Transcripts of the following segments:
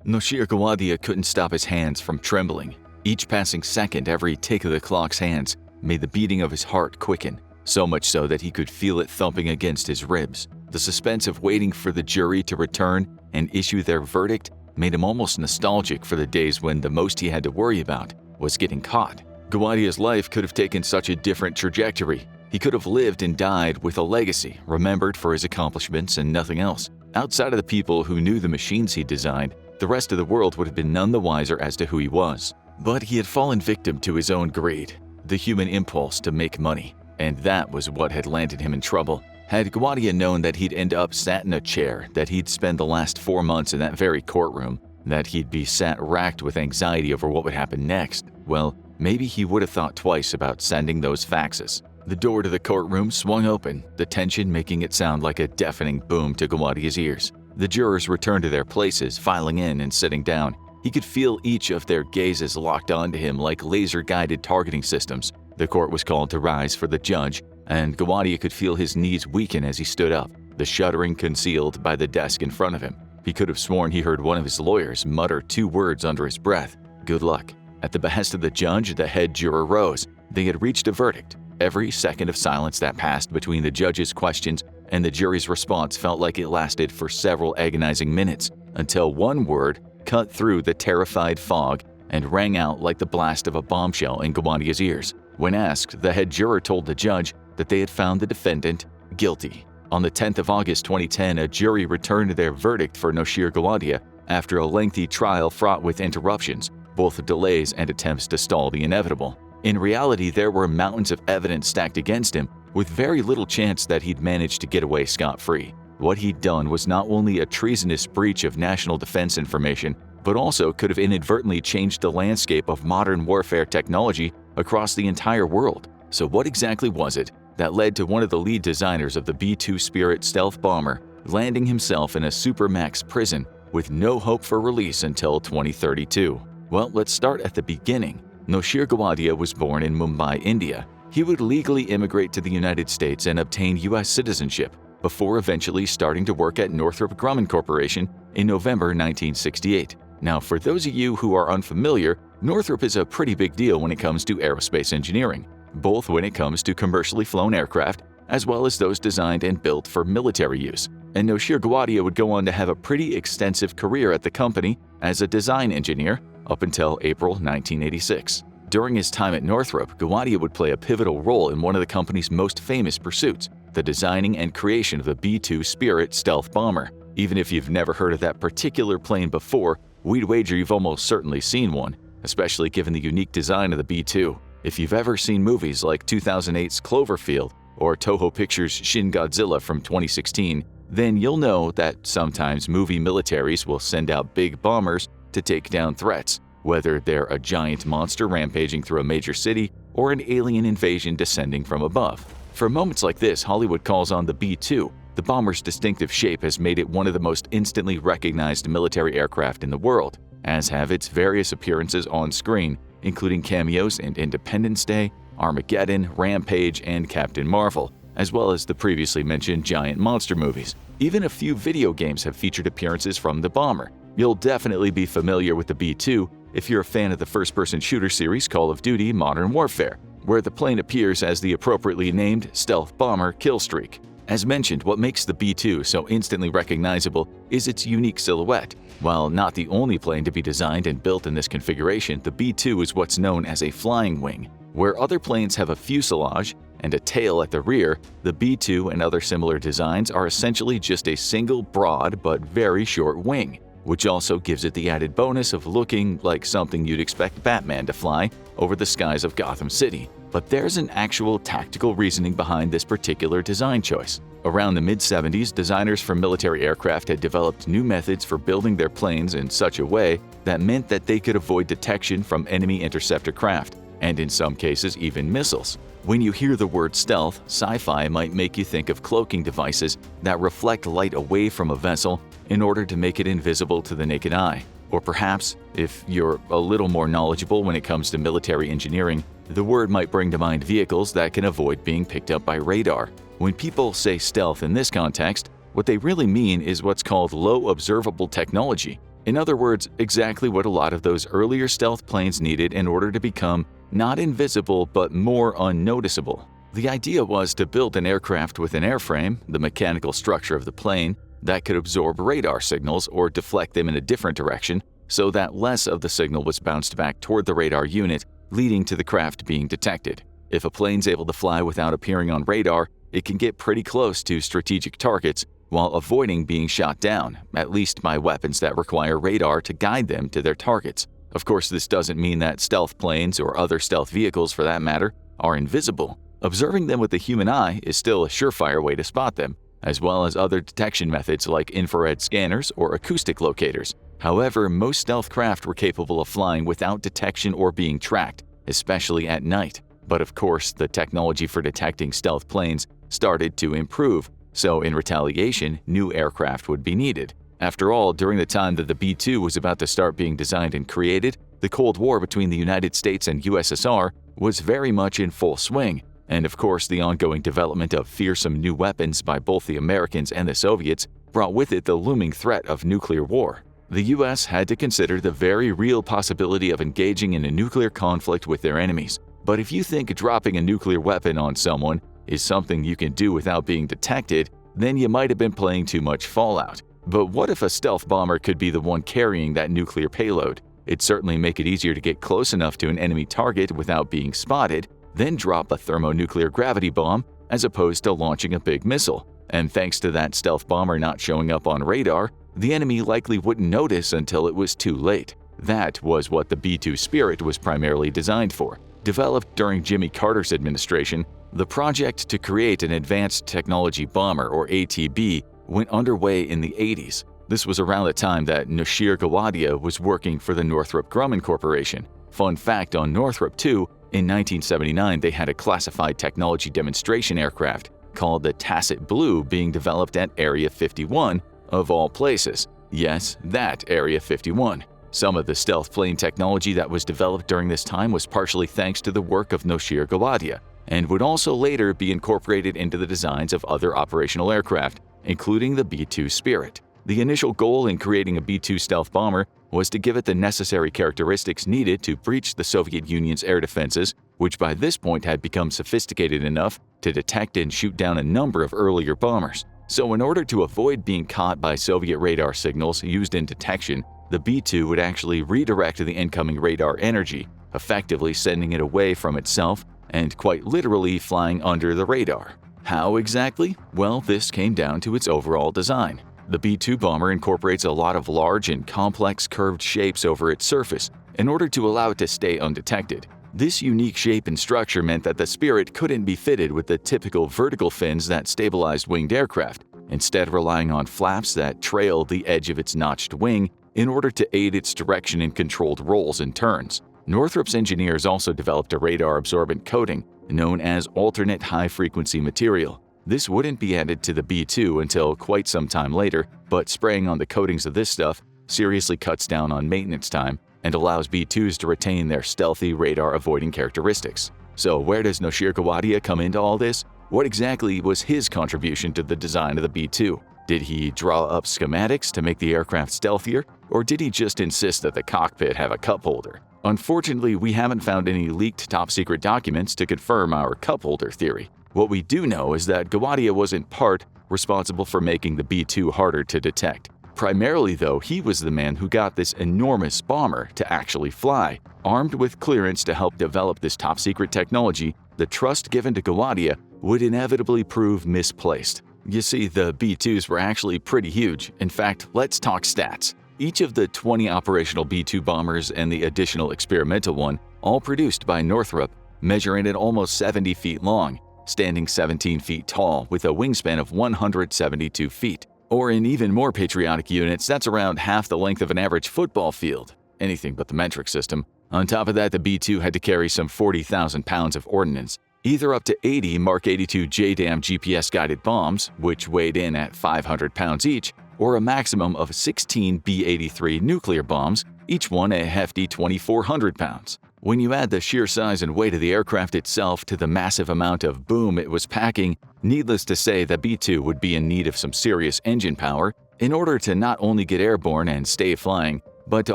Noshir Gawadia couldn't stop his hands from trembling. Each passing second, every tick of the clock's hands made the beating of his heart quicken, so much so that he could feel it thumping against his ribs. The suspense of waiting for the jury to return and issue their verdict made him almost nostalgic for the days when the most he had to worry about was getting caught. Gawadia's life could have taken such a different trajectory. He could have lived and died with a legacy, remembered for his accomplishments and nothing else. Outside of the people who knew the machines he designed, the rest of the world would have been none the wiser as to who he was. But he had fallen victim to his own greed, the human impulse to make money, and that was what had landed him in trouble. Had Gawadia known that he'd end up sat in a chair, that he'd spend the last 4 months in that very courtroom, that he'd be sat racked with anxiety over what would happen next, well, maybe he would have thought twice about sending those faxes. The door to the courtroom swung open, the tension making it sound like a deafening boom to Gawadia's ears. The jurors returned to their places, filing in and sitting down. He could feel each of their gazes locked onto him like laser-guided targeting systems. The court was called to rise for the judge, and Gawadia could feel his knees weaken as he stood up, the shuddering concealed by the desk in front of him. He could have sworn he heard one of his lawyers mutter 2 words under his breath, "Good luck." At the behest of the judge, the head juror rose. They had reached a verdict. Every second of silence that passed between the judge's questions and the jury's response felt like it lasted for several agonizing minutes, until one word cut through the terrified fog and rang out like the blast of a bombshell in Gawadia's ears. When asked, the head juror told the judge that they had found the defendant guilty. On the 10th of August 2010, a jury returned their verdict for Noshir Gawadia after a lengthy trial fraught with interruptions, both delays and attempts to stall the inevitable. In reality, there were mountains of evidence stacked against him, with very little chance that he'd manage to get away scot-free. What he'd done was not only a treasonous breach of national defense information, but also could have inadvertently changed the landscape of modern warfare technology across the entire world. So what exactly was it that led to one of the lead designers of the B-2 Spirit stealth bomber landing himself in a Supermax prison with no hope for release until 2032? Well, let's start at the beginning. Noshir Gawadia was born in Mumbai, India. He would legally immigrate to the United States and obtain U.S. citizenship before eventually starting to work at Northrop Grumman Corporation in November 1968. Now, for those of you who are unfamiliar, Northrop is a pretty big deal when it comes to aerospace engineering, both when it comes to commercially flown aircraft as well as those designed and built for military use. And Noshir Gawadia would go on to have a pretty extensive career at the company as a design engineer up until April 1986. During his time at Northrop, Gawadia would play a pivotal role in one of the company's most famous pursuits, the designing and creation of the B-2 Spirit stealth bomber. Even if you've never heard of that particular plane before, we'd wager you've almost certainly seen one, especially given the unique design of the B-2. If you've ever seen movies like 2008's Cloverfield or Toho Pictures' Shin Godzilla from 2016, then you'll know that sometimes movie militaries will send out big bombers to take down threats, whether they're a giant monster rampaging through a major city or an alien invasion descending from above. For moments like this, Hollywood calls on the B-2. The bomber's distinctive shape has made it one of the most instantly recognized military aircraft in the world, as have its various appearances on screen, including cameos in Independence Day, Armageddon, Rampage, and Captain Marvel, as well as the previously mentioned giant monster movies. Even a few video games have featured appearances from the bomber. You'll definitely be familiar with the B-2 if you're a fan of the first-person shooter series Call of Duty Modern Warfare, where the plane appears as the appropriately named stealth bomber Killstreak. As mentioned, what makes the B-2 so instantly recognizable is its unique silhouette. While not the only plane to be designed and built in this configuration, the B-2 is what's known as a flying wing. Where other planes have a fuselage and a tail at the rear, the B-2 and other similar designs are essentially just a single broad but very short wing, which also gives it the added bonus of looking like something you'd expect Batman to fly over the skies of Gotham City. But there's an actual tactical reasoning behind this particular design choice. Around the mid-70s, designers for military aircraft had developed new methods for building their planes in such a way that meant that they could avoid detection from enemy interceptor craft, and in some cases even missiles. When you hear the word stealth, sci-fi might make you think of cloaking devices that reflect light away from a vessel in order to make it invisible to the naked eye. Or perhaps, if you're a little more knowledgeable when it comes to military engineering, the word might bring to mind vehicles that can avoid being picked up by radar. When people say stealth in this context, what they really mean is what's called low observable technology. In other words, exactly what a lot of those earlier stealth planes needed in order to become not invisible but more unnoticeable. The idea was to build an aircraft with an airframe, the mechanical structure of the plane, that could absorb radar signals or deflect them in a different direction so that less of the signal was bounced back toward the radar unit, leading to the craft being detected. If a plane's able to fly without appearing on radar, it can get pretty close to strategic targets while avoiding being shot down, at least by weapons that require radar to guide them to their targets. Of course, this doesn't mean that stealth planes, or other stealth vehicles for that matter, are invisible. Observing them with the human eye is still a surefire way to spot them, as well as other detection methods like infrared scanners or acoustic locators. However, most stealth craft were capable of flying without detection or being tracked, especially at night. But of course, the technology for detecting stealth planes started to improve, so in retaliation, new aircraft would be needed. After all, during the time that the B-2 was about to start being designed and created, the Cold War between the United States and USSR was very much in full swing, and of course the ongoing development of fearsome new weapons by both the Americans and the Soviets brought with it the looming threat of nuclear war. The US had to consider the very real possibility of engaging in a nuclear conflict with their enemies. But if you think dropping a nuclear weapon on someone is something you can do without being detected, then you might have been playing too much Fallout. But what if a stealth bomber could be the one carrying that nuclear payload? It'd certainly make it easier to get close enough to an enemy target without being spotted, then drop a thermonuclear gravity bomb as opposed to launching a big missile. And thanks to that stealth bomber not showing up on radar, the enemy likely wouldn't notice until it was too late. That was what the B-2 Spirit was primarily designed for. Developed during Jimmy Carter's administration, the project to create an Advanced Technology Bomber, or ATB, went underway in the 80s. This was around the time that Noshir Gawadia was working for the Northrop Grumman Corporation. Fun fact on Northrop too, in 1979 they had a classified technology demonstration aircraft called the Tacit Blue being developed at Area 51, of all places. Yes, that Area 51. Some of the stealth plane technology that was developed during this time was partially thanks to the work of Noshir Gawadia, and would also later be incorporated into the designs of other operational aircraft, including the B-2 Spirit. The initial goal in creating a B-2 stealth bomber was to give it the necessary characteristics needed to breach the Soviet Union's air defenses, which by this point had become sophisticated enough to detect and shoot down a number of earlier bombers. So in order to avoid being caught by Soviet radar signals used in detection, the B-2 would actually redirect the incoming radar energy, effectively sending it away from itself and quite literally flying under the radar. How exactly? Well, this came down to its overall design. The B-2 bomber incorporates a lot of large and complex curved shapes over its surface in order to allow it to stay undetected. This unique shape and structure meant that the Spirit couldn't be fitted with the typical vertical fins that stabilized winged aircraft, instead relying on flaps that trailed the edge of its notched wing in order to aid its direction in controlled rolls and turns. Northrop's engineers also developed a radar-absorbent coating known as alternate high-frequency material. This wouldn't be added to the B-2 until quite some time later, but spraying on the coatings of this stuff seriously cuts down on maintenance time and allows B-2s to retain their stealthy radar-avoiding characteristics. So where does Noshir Gawadia come into all this? What exactly was his contribution to the design of the B-2? Did he draw up schematics to make the aircraft stealthier, or did he just insist that the cockpit have a cup holder? Unfortunately, we haven't found any leaked top-secret documents to confirm our cup holder theory. What we do know is that Gawadia was in part responsible for making the B-2 harder to detect. Primarily, though, he was the man who got this enormous bomber to actually fly. Armed with clearance to help develop this top-secret technology, the trust given to Gawadia would inevitably prove misplaced. You see, the B-2s were actually pretty huge. In fact, let's talk stats. Each of the 20 operational B-2 bombers and the additional experimental one, all produced by Northrop, measuring at almost 70 feet long, standing 17 feet tall with a wingspan of 172 feet. Or in even more patriotic units, that's around half the length of an average football field. Anything but the metric system. On top of that, the B-2 had to carry some 40,000 pounds of ordnance, either up to 80 Mark 82 JDAM GPS-guided bombs, which weighed in at 500 pounds each, or a maximum of 16 B-83 nuclear bombs, each one a hefty 2,400 pounds. When you add the sheer size and weight of the aircraft itself to the massive amount of boom it was packing, needless to say the B-2 would be in need of some serious engine power in order to not only get airborne and stay flying, but to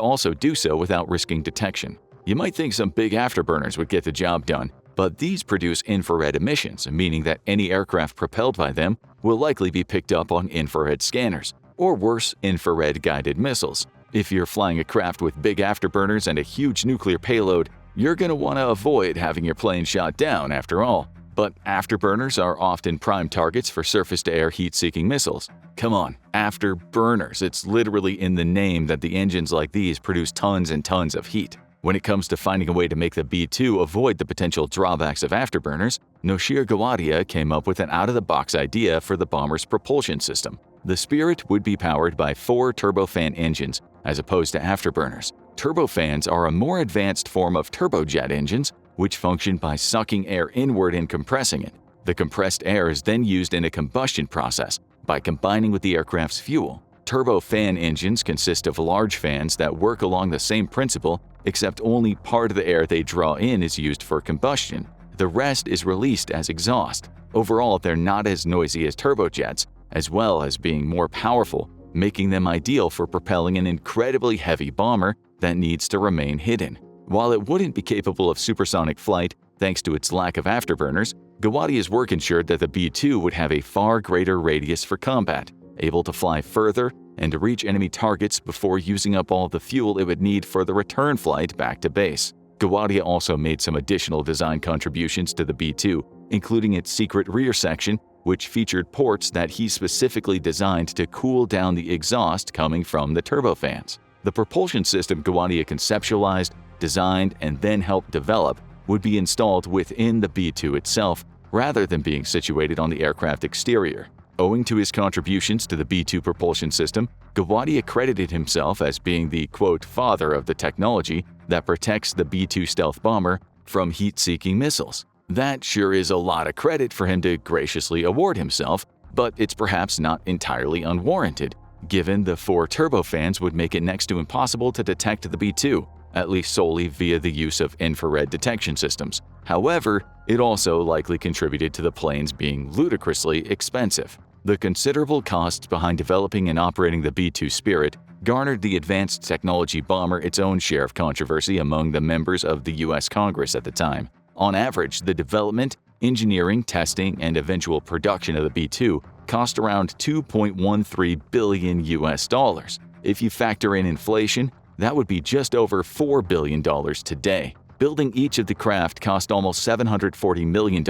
also do so without risking detection. You might think some big afterburners would get the job done, but these produce infrared emissions, meaning that any aircraft propelled by them will likely be picked up on infrared scanners, or worse, infrared-guided missiles. If you're flying a craft with big afterburners and a huge nuclear payload, you're going to want to avoid having your plane shot down after all. But afterburners are often prime targets for surface-to-air heat-seeking missiles. Come on, afterburners. It's literally in the name that the engines like these produce tons and tons of heat. When it comes to finding a way to make the B-2 avoid the potential drawbacks of afterburners, Noshir Gawadia came up with an out-of-the-box idea for the bomber's propulsion system. The Spirit would be powered by 4 turbofan engines, as opposed to afterburners. Turbofans are a more advanced form of turbojet engines, which function by sucking air inward and compressing it. The compressed air is then used in a combustion process by combining with the aircraft's fuel. Turbofan engines consist of large fans that work along the same principle, except only part of the air they draw in is used for combustion. The rest is released as exhaust. Overall, they're not as noisy as turbojets, as well as being more powerful, making them ideal for propelling an incredibly heavy bomber that needs to remain hidden. While it wouldn't be capable of supersonic flight thanks to its lack of afterburners, Gawadia's work ensured that the B-2 would have a far greater radius for combat, able to fly further and to reach enemy targets before using up all the fuel it would need for the return flight back to base. Gawadia also made some additional design contributions to the B-2, including its secret rear section, which featured ports that he specifically designed to cool down the exhaust coming from the turbofans. The propulsion system Gawadia conceptualized, designed, and then helped develop would be installed within the B-2 itself, rather than being situated on the aircraft exterior. Owing to his contributions to the B-2 propulsion system, Gawadia credited himself as being the, quote, father of the technology that protects the B-2 stealth bomber from heat-seeking missiles. That sure is a lot of credit for him to graciously award himself, but it's perhaps not entirely unwarranted, given the 4 turbofans would make it next to impossible to detect the B-2, at least solely via the use of infrared detection systems. However, it also likely contributed to the planes being ludicrously expensive. The considerable costs behind developing and operating the B-2 Spirit garnered the advanced technology bomber its own share of controversy among the members of the U.S. Congress at the time. On average, the development, engineering, testing, and eventual production of the B-2 cost around $2.13 billion US. If you factor in inflation, that would be just over $4 billion today. Building each of the craft cost almost $740 million,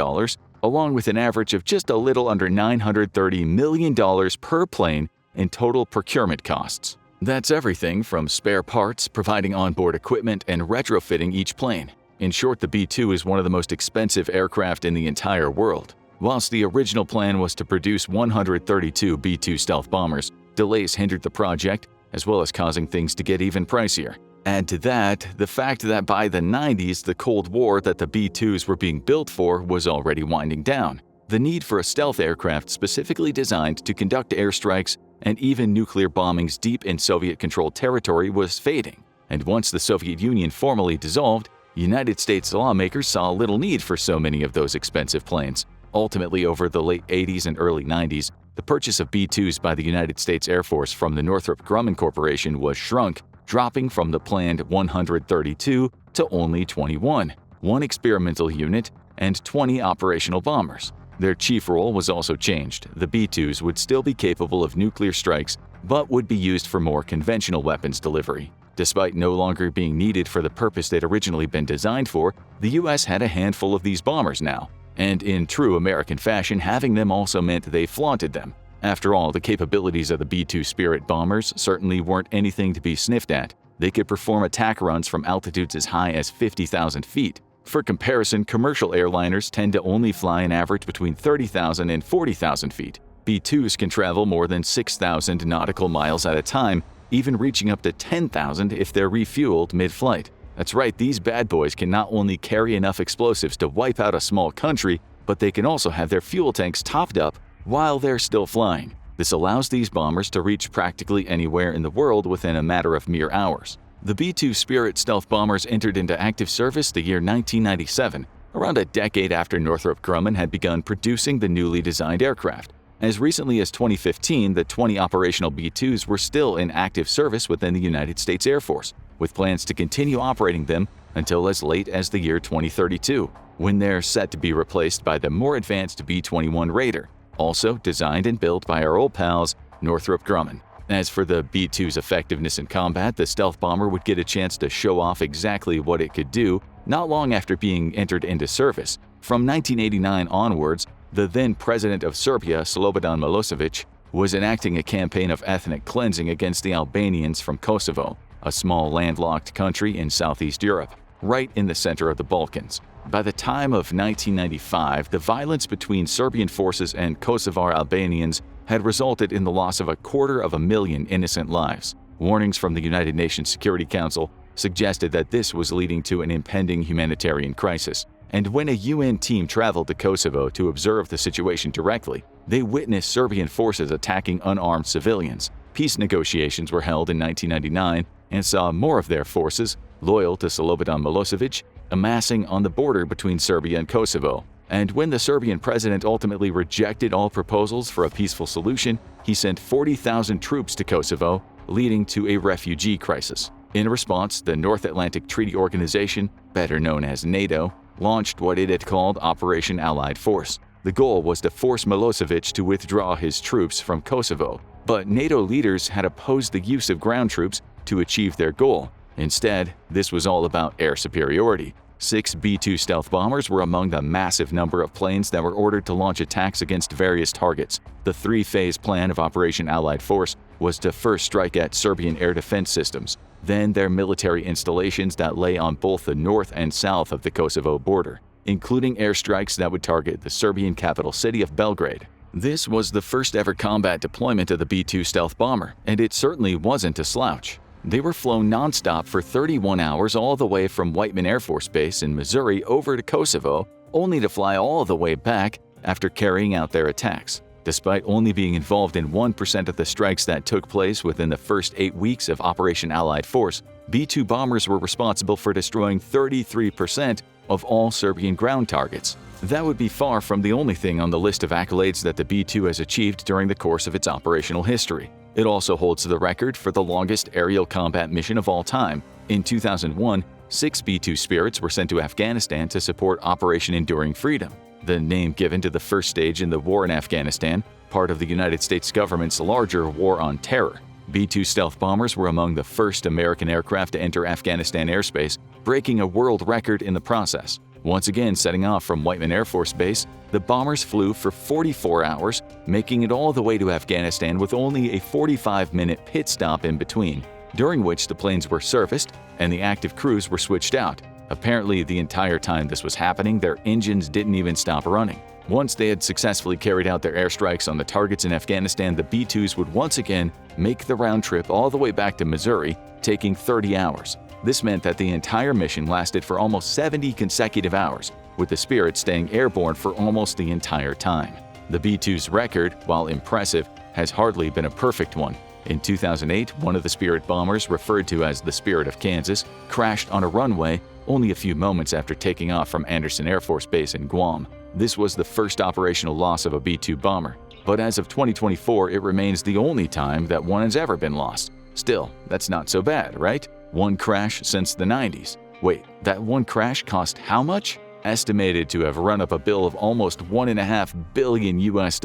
along with an average of just a little under $930 million per plane in total procurement costs. That's everything from spare parts, providing onboard equipment, and retrofitting each plane. In short, the B-2 is one of the most expensive aircraft in the entire world. Whilst the original plan was to produce 132 B-2 stealth bombers, delays hindered the project, as well as causing things to get even pricier. Add to that the fact that by the 90s, the Cold War that the B-2s were being built for was already winding down. The need for a stealth aircraft specifically designed to conduct airstrikes and even nuclear bombings deep in Soviet-controlled territory was fading. And once the Soviet Union formally dissolved, United States lawmakers saw little need for so many of those expensive planes. Ultimately, over the late 80s and early 90s, the purchase of B-2s by the United States Air Force from the Northrop Grumman Corporation was shrunk, dropping from the planned 132 to only 21, 1 experimental unit, and 20 operational bombers. Their chief role was also changed. The B-2s would still be capable of nuclear strikes, but would be used for more conventional weapons delivery. Despite no longer being needed for the purpose they'd originally been designed for, the US had a handful of these bombers now. And in true American fashion, having them also meant they flaunted them. After all, the capabilities of the B-2 Spirit bombers certainly weren't anything to be sniffed at. They could perform attack runs from altitudes as high as 50,000 feet. For comparison, commercial airliners tend to only fly an average between 30,000 and 40,000 feet. B-2s can travel more than 6,000 nautical miles at a time, even reaching up to 10,000 if they're refueled mid-flight. That's right, these bad boys can not only carry enough explosives to wipe out a small country, but they can also have their fuel tanks topped up while they're still flying. This allows these bombers to reach practically anywhere in the world within a matter of mere hours. The B-2 Spirit stealth bombers entered into active service the year 1997, around a decade after Northrop Grumman had begun producing the newly designed aircraft. As recently as 2015, the 20 operational B-2s were still in active service within the United States Air Force, with plans to continue operating them until as late as the year 2032, when they're set to be replaced by the more advanced B-21 Raider, also designed and built by our old pals Northrop Grumman. As for the B-2's effectiveness in combat, the stealth bomber would get a chance to show off exactly what it could do not long after being entered into service. From 1989 onwards, the then president of Serbia, Slobodan Milosevic, was enacting a campaign of ethnic cleansing against the Albanians from Kosovo, a small landlocked country in Southeast Europe, right in the center of the Balkans. By the time of 1995, the violence between Serbian forces and Kosovar Albanians had resulted in the loss of 250,000 innocent lives. Warnings from the United Nations Security Council suggested that this was leading to an impending humanitarian crisis. And when a UN team traveled to Kosovo to observe the situation directly, they witnessed Serbian forces attacking unarmed civilians. Peace negotiations were held in 1999 and saw more of their forces, loyal to Slobodan Milosevic, amassing on the border between Serbia and Kosovo. And when the Serbian president ultimately rejected all proposals for a peaceful solution, he sent 40,000 troops to Kosovo, leading to a refugee crisis. In response, the North Atlantic Treaty Organization, better known as NATO, launched what it had called Operation Allied Force. The goal was to force Milosevic to withdraw his troops from Kosovo, but NATO leaders had opposed the use of ground troops to achieve their goal. Instead, this was all about air superiority. 6 B-2 stealth bombers were among the massive number of planes that were ordered to launch attacks against various targets. The three-phase plan of Operation Allied Force was to first strike at Serbian air defense systems, then their military installations that lay on both the north and south of the Kosovo border, including airstrikes that would target the Serbian capital city of Belgrade. This was the first ever combat deployment of the B-2 stealth bomber, and it certainly wasn't a slouch. They were flown nonstop for 31 hours all the way from Whiteman Air Force Base in Missouri over to Kosovo, only to fly all the way back after carrying out their attacks. Despite only being involved in 1% of the strikes that took place within the first 8 weeks of Operation Allied Force, B-2 bombers were responsible for destroying 33% of all Serbian ground targets. That would be far from the only thing on the list of accolades that the B-2 has achieved during the course of its operational history. It also holds the record for the longest aerial combat mission of all time. In 2001, 6 B-2 Spirits were sent to Afghanistan to support Operation Enduring Freedom, the name given to the first stage in the war in Afghanistan, part of the United States government's larger war on terror. B-2 stealth bombers were among the first American aircraft to enter Afghanistan airspace, breaking a world record in the process. Once again setting off from Whiteman Air Force Base, the bombers flew for 44 hours, making it all the way to Afghanistan with only a 45-minute pit stop in between, during which the planes were serviced and the active crews were switched out. Apparently, the entire time this was happening, their engines didn't even stop running. Once they had successfully carried out their airstrikes on the targets in Afghanistan, the B-2s would once again make the round trip all the way back to Missouri, taking 30 hours. This meant that the entire mission lasted for almost 70 consecutive hours, with the Spirit staying airborne for almost the entire time. The B-2's record, while impressive, has hardly been a perfect one. In 2008, one of the Spirit bombers, referred to as the Spirit of Kansas, crashed on a runway only a few moments after taking off from Andersen Air Force Base in Guam. This was the first operational loss of a B-2 bomber, but as of 2024, it remains the only time that one has ever been lost. Still, that's not so bad, right? One crash since the 90s. Wait, that one crash cost how much? Estimated to have run up a bill of almost $1.5 billion US,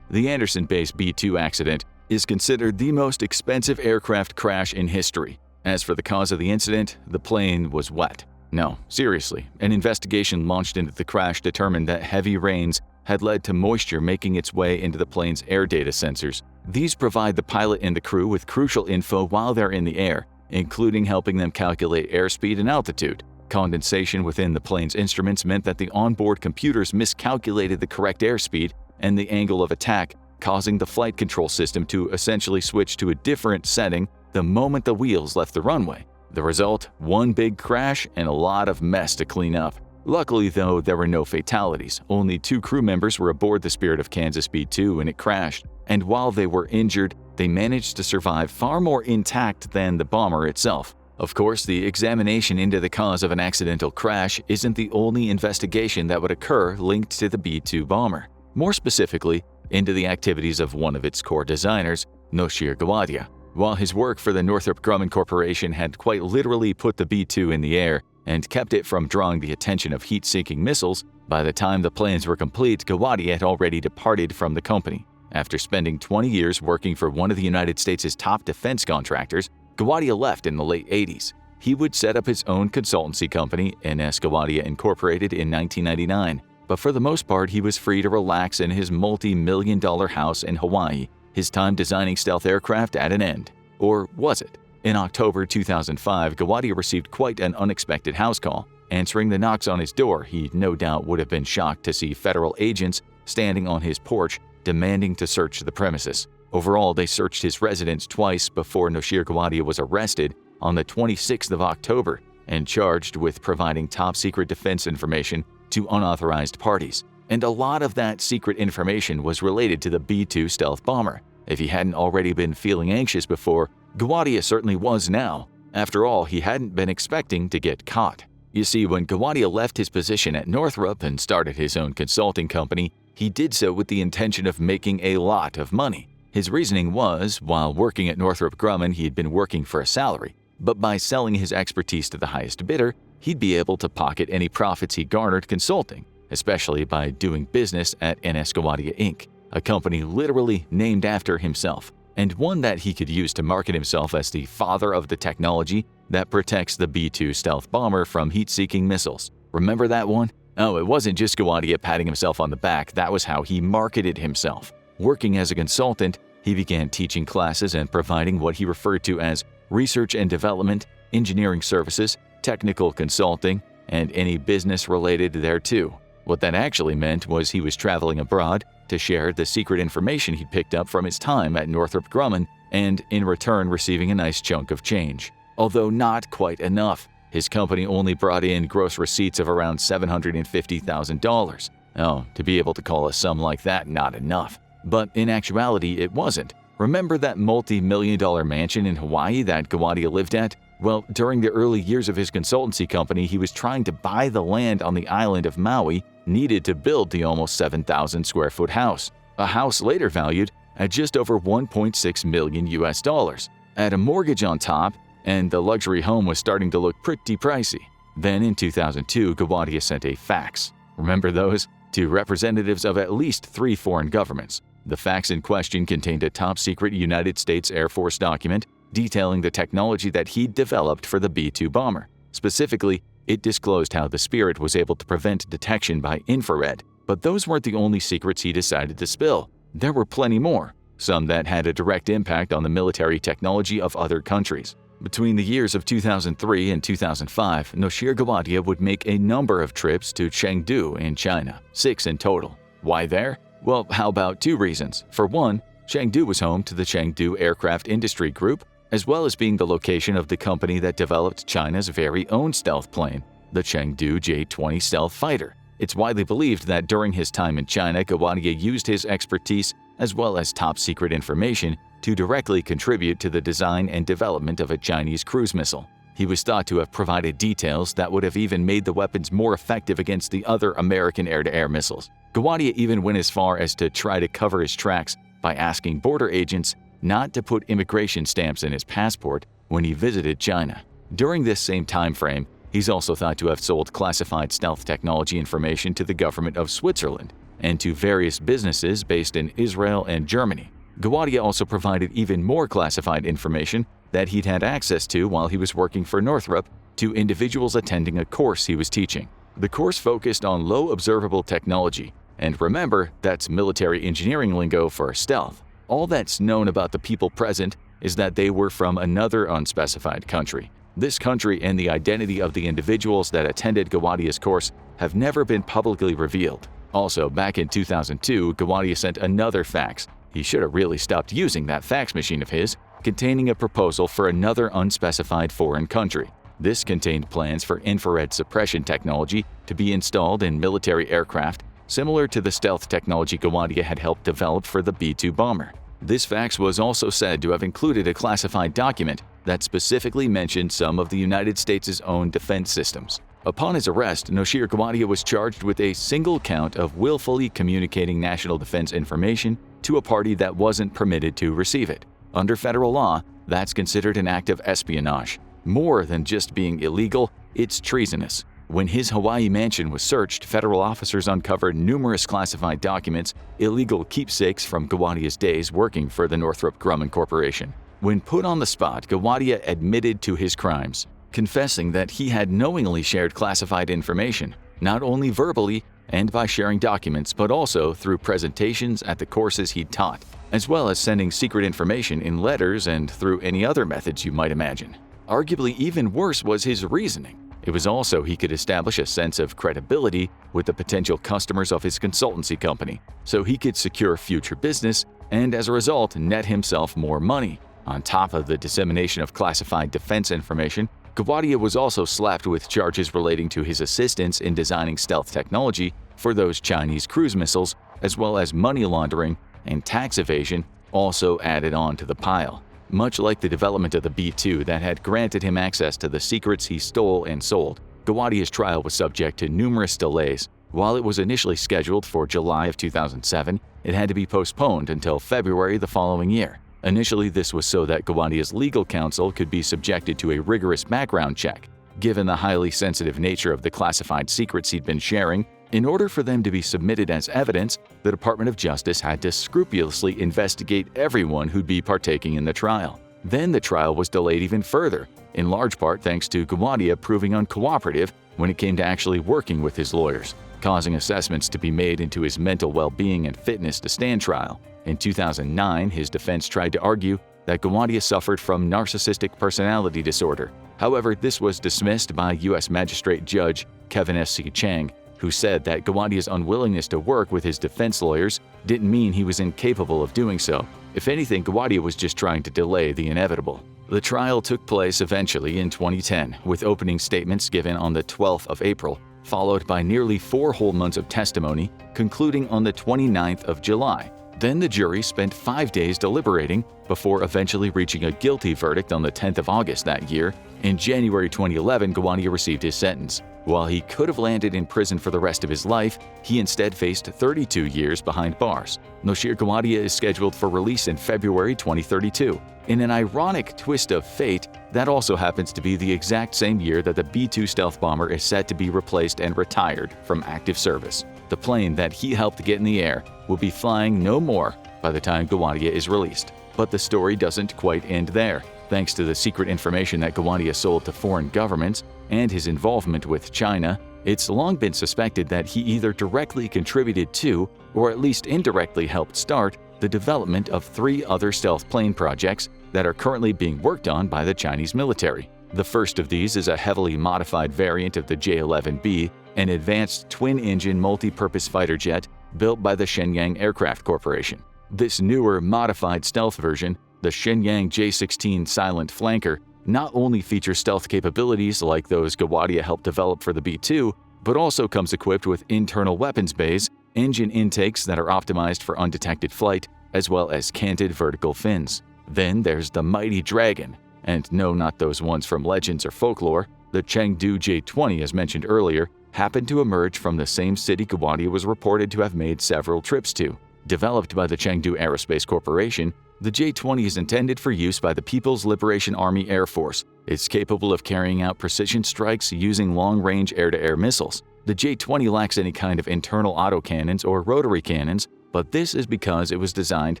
the Andersen-based B-2 accident is considered the most expensive aircraft crash in history. As for the cause of the incident, the plane was wet. No, seriously, an investigation launched into the crash determined that heavy rains had led to moisture making its way into the plane's air data sensors. These provide the pilot and the crew with crucial info while they're in the air, including helping them calculate airspeed and altitude. Condensation within the plane's instruments meant that the onboard computers miscalculated the correct airspeed and the angle of attack, causing the flight control system to essentially switch to a different setting the moment the wheels left the runway. The result? One big crash and a lot of mess to clean up. Luckily, though, there were no fatalities. Only 2 crew members were aboard the Spirit of Kansas B-2 when it crashed, and while they were injured, they managed to survive far more intact than the bomber itself. Of course, the examination into the cause of an accidental crash isn't the only investigation that would occur linked to the B-2 bomber. More specifically, into the activities of one of its core designers, Noshir Gawadia. While his work for the Northrop Grumman Corporation had quite literally put the B-2 in the air and kept it from drawing the attention of heat-seeking missiles, by the time the plans were complete, Gawadia had already departed from the company. After spending 20 years working for one of the United States' top defense contractors, Gawadia left in the late 80s. He would set up his own consultancy company, NS Gawadia Incorporated, in 1999, but for the most part he was free to relax in his multi-million-dollar house in Hawaii, his time designing stealth aircraft at an end. Or was it? In October 2005, Gawadia received quite an unexpected house call. Answering the knocks on his door, he no doubt would have been shocked to see federal agents standing on his porch demanding to search the premises. Overall, they searched his residence twice before Noshir Gawadia was arrested on the 26th of October and charged with providing top-secret defense information to unauthorized parties. And a lot of that secret information was related to the B-2 stealth bomber. If he hadn't already been feeling anxious before, Gawadia certainly was now. After all, he hadn't been expecting to get caught. You see, when Gawadia left his position at Northrop and started his own consulting company, he did so with the intention of making a lot of money. His reasoning was, while working at Northrop Grumman, he had been working for a salary, but by selling his expertise to the highest bidder, he'd be able to pocket any profits he garnered consulting, especially by doing business at NS Gawadia Inc., a company literally named after himself, and one that he could use to market himself as the father of the technology that protects the B-2 stealth bomber from heat-seeking missiles. Remember that one? Oh, it wasn't just Gawadia patting himself on the back, that was how he marketed himself. Working as a consultant, he began teaching classes and providing what he referred to as research and development, engineering services, technical consulting, and any business related thereto. What that actually meant was he was traveling abroad to share the secret information he picked up from his time at Northrop Grumman and, in return, receiving a nice chunk of change. Although not quite enough. His company only brought in gross receipts of around $750,000. Oh, to be able to call a sum like that not enough. But in actuality, it wasn't. Remember that multi-million-dollar mansion in Hawaii that Gawadia lived at? Well, during the early years of his consultancy company, he was trying to buy the land on the island of Maui needed to build the almost 7,000 square foot house. A house later valued at just over $1.6 million US dollars. Add a mortgage on top, and the luxury home was starting to look pretty pricey. Then in 2002, Gawadia sent a fax. Remember those? To representatives of at least 3 foreign governments. The fax in question contained a top-secret United States Air Force document detailing the technology that he'd developed for the B-2 bomber. Specifically, it disclosed how the Spirit was able to prevent detection by infrared. But those weren't the only secrets he decided to spill. There were plenty more, some that had a direct impact on the military technology of other countries. Between the years of 2003 and 2005, Noshir Gawadia would make a number of trips to Chengdu in China, 6 in total. Why there? Well, how about 2 reasons? For one, Chengdu was home to the Chengdu Aircraft Industry Group, as well as being the location of the company that developed China's very own stealth plane, the Chengdu J-20 stealth fighter. It's widely believed that during his time in China, Gawadia used his expertise as well as top-secret information to directly contribute to the design and development of a Chinese cruise missile. He was thought to have provided details that would have even made the weapons more effective against the other American air-to-air missiles. Gawadia even went as far as to try to cover his tracks by asking border agents not to put immigration stamps in his passport when he visited China. During this same time frame, he's also thought to have sold classified stealth technology information to the government of Switzerland and to various businesses based in Israel and Germany. Gawadia also provided even more classified information that he'd had access to while he was working for Northrop to individuals attending a course he was teaching. The course focused on low observable technology, and remember, that's military engineering lingo for stealth. All that's known about the people present is that they were from another unspecified country. This country and the identity of the individuals that attended Gawadia's course have never been publicly revealed. Also, back in 2002, Gawadia sent another fax. He should have really stopped using that fax machine of his, containing a proposal for another unspecified foreign country. This contained plans for infrared suppression technology to be installed in military aircraft, similar to the stealth technology Gawadia had helped develop for the B-2 bomber. This fax was also said to have included a classified document that specifically mentioned some of the United States' own defense systems. Upon his arrest, Noshir Gawadia was charged with a single count of willfully communicating national defense information to a party that wasn't permitted to receive it. Under federal law, that's considered an act of espionage. More than just being illegal, it's treasonous. When his Hawaii mansion was searched, federal officers uncovered numerous classified documents, illegal keepsakes from Gawadia's days working for the Northrop Grumman Corporation. When put on the spot, Gawadia admitted to his crimes, confessing that he had knowingly shared classified information, not only verbally and by sharing documents, but also through presentations at the courses he'd taught, as well as sending secret information in letters and through any other methods you might imagine. Arguably even worse was his reasoning. It was also he could establish a sense of credibility with the potential customers of his consultancy company, so he could secure future business and as a result net himself more money. On top of the dissemination of classified defense information, Gawadia was also slapped with charges relating to his assistance in designing stealth technology for those Chinese cruise missiles, as well as money laundering and tax evasion also added on to the pile. Much like the development of the B-2 that had granted him access to the secrets he stole and sold, Gawadia's trial was subject to numerous delays. While it was initially scheduled for July of 2007, it had to be postponed until February the following year. Initially, this was so that Gawadia's legal counsel could be subjected to a rigorous background check. Given the highly sensitive nature of the classified secrets he'd been sharing, in order for them to be submitted as evidence, the Department of Justice had to scrupulously investigate everyone who'd be partaking in the trial. Then the trial was delayed even further, in large part thanks to Gawadia proving uncooperative when it came to actually working with his lawyers, causing assessments to be made into his mental well-being and fitness to stand trial. In 2009, his defense tried to argue that Gawadia suffered from narcissistic personality disorder. However, this was dismissed by U.S. Magistrate Judge Kevin S.C. Chang, who said that Gawadia's unwillingness to work with his defense lawyers didn't mean he was incapable of doing so. If anything, Gawadia was just trying to delay the inevitable. The trial took place eventually in 2010, with opening statements given on the 12th of April, followed by nearly 4 whole months of testimony, concluding on the 29th of July. Then the jury spent 5 days deliberating before eventually reaching a guilty verdict on the 10th of August that year. In January 2011, Gawadia received his sentence. While he could have landed in prison for the rest of his life, he instead faced 32 years behind bars. Noshir Gawadia is scheduled for release in February 2032. In an ironic twist of fate, that also happens to be the exact same year that the B-2 stealth bomber is set to be replaced and retired from active service. The plane that he helped get in the air will be flying no more by the time Gawadia is released. But the story doesn't quite end there. Thanks to the secret information that Gawadia sold to foreign governments and his involvement with China, it's long been suspected that he either directly contributed to, or at least indirectly helped start, the development of 3 other stealth plane projects that are currently being worked on by the Chinese military. The first of these is a heavily modified variant of the J-11B, an advanced twin-engine multi-purpose fighter jet built by the Shenyang Aircraft Corporation. This newer, modified stealth version, the Shenyang J-16 Silent Flanker, not only features stealth capabilities like those Gawadia helped develop for the B-2, but also comes equipped with internal weapons bays, engine intakes that are optimized for undetected flight, as well as canted vertical fins. Then there's the mighty Dragon, and no, not those ones from legends or folklore. The Chengdu J-20, as mentioned earlier, happened to emerge from the same city Gawadia was reported to have made several trips to. Developed by the Chengdu Aerospace Corporation, the J-20 is intended for use by the People's Liberation Army Air Force. It's capable of carrying out precision strikes using long-range air-to-air missiles. The J-20 lacks any kind of internal autocannons or rotary cannons, but this is because it was designed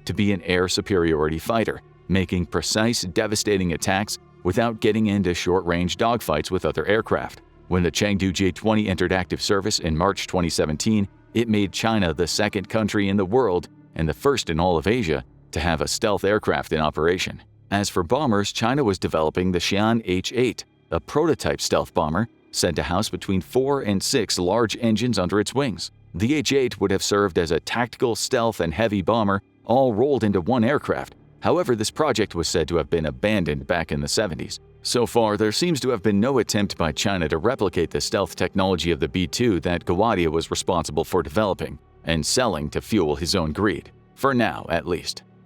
to be an air superiority fighter, making precise, devastating attacks without getting into short-range dogfights with other aircraft. When the Chengdu J-20 entered active service in March 2017, it made China the second country in the world, and the first in all of Asia, to have a stealth aircraft in operation. As for bombers, China was developing the Xi'an H-8, a prototype stealth bomber said to house between 4 and 6 large engines under its wings. The H-8 would have served as a tactical, stealth, and heavy bomber, all rolled into one aircraft. However, this project was said to have been abandoned back in the 70s. So far, there seems to have been no attempt by China to replicate the stealth technology of the B-2 that Gawadia was responsible for developing and selling to fuel his own greed. For now, at least.